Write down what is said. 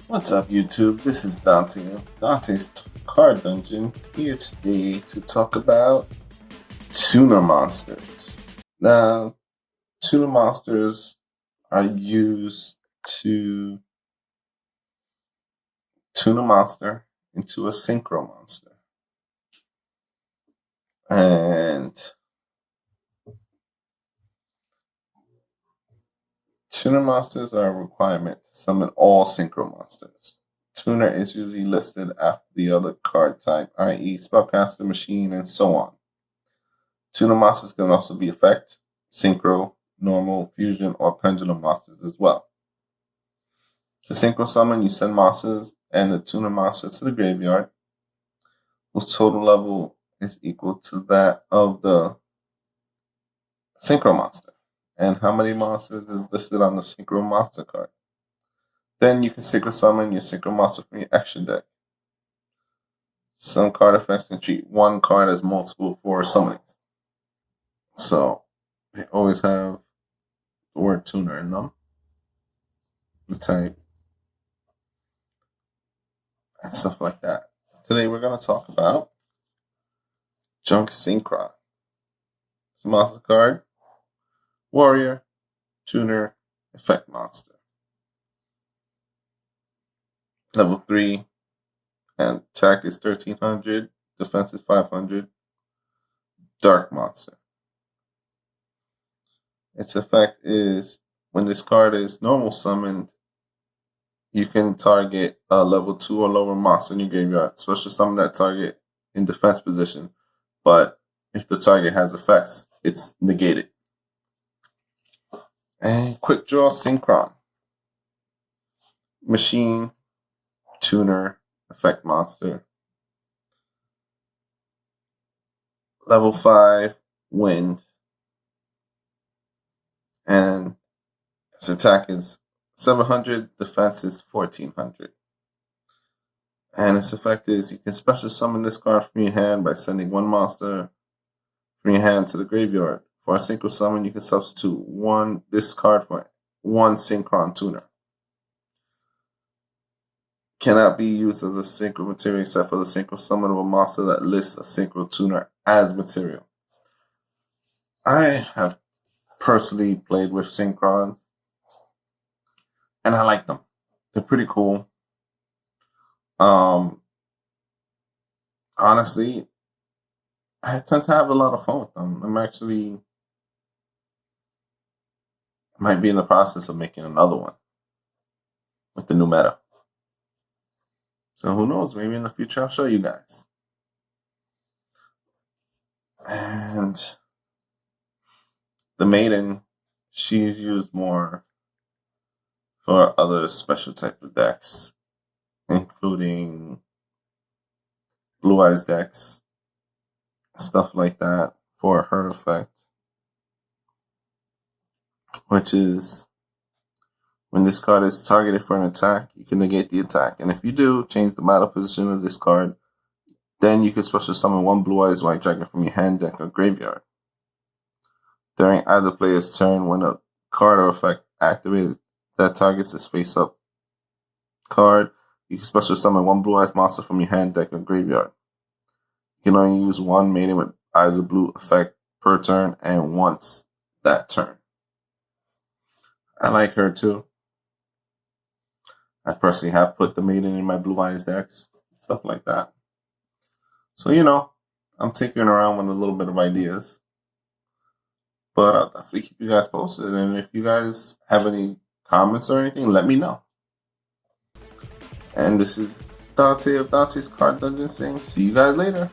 What's up, YouTube? This is Dante of Dante's Card Dungeon, here today to talk about tuner monsters. Now, tuner monsters are used to tune a monster into a synchro monster. And tuner monsters are a requirement to summon all synchro monsters. Tuner is usually listed after the other card type, i.e. spellcaster, machine, and so on. Tuner monsters can also be effect, synchro, normal, fusion, or pendulum monsters as well. To synchro summon, you send monsters and the tuner monster to the graveyard, whose total level is equal to that of the synchro monster. And how many monsters is listed on the synchro monster card. Then you can synchro summon your synchro monster from your extra deck. Some card effects can treat one card as multiple for summoning. So they always have the word tuner in them, the type, and stuff like that. Today we're going to talk about Junk Synchron. It's a monster card, warrior, tuner, effect monster. Level 3, and attack is 1300, defense is 500. Dark monster. Its effect is when this card is normal summoned, you can target a level 2 or lower monster in your graveyard. Special summon that target in defense position, but if the target has effects, it's negated. And Quickdraw Synchron. Machine, tuner, effect monster. Level 5, wind. And its attack is 700, defense is 1400. And its effect is you can special summon this card from your hand by sending one monster from your hand to the graveyard. For a synchro summon, you can substitute this card for one synchron tuner. Cannot be used as a synchro material except for the synchro summon of a monster that lists a synchro tuner as material. I have personally played with synchrons, and I like them. They're pretty cool. Honestly, I tend to have a lot of fun with them. Might be in the process of making another one with the new meta. So who knows? Maybe in the future I'll show you guys. And the Maiden, she's used more for other special type of decks, including Blue Eyes decks, stuff like that, for her effect, which is when this card is targeted for an attack, you can negate the attack. And if you do, change the battle position of this card, then you can special summon one Blue Eyes White Dragon from your hand, deck, or graveyard. During either player's turn, when a card or effect activated that targets this face-up card, you can special summon one Blue Eyes monster from your hand, deck, or graveyard. You can only use one Maiden with Eyes of Blue effect per turn, and once that turn. I like her too. I personally have put the Maiden in my Blue Eyes decks, stuff like that. So, I'm tinkering around with a little bit of ideas. But I'll definitely keep you guys posted. And if you guys have any comments or anything, let me know. And this is Dante of Dante's Card Dungeon saying, see you guys later.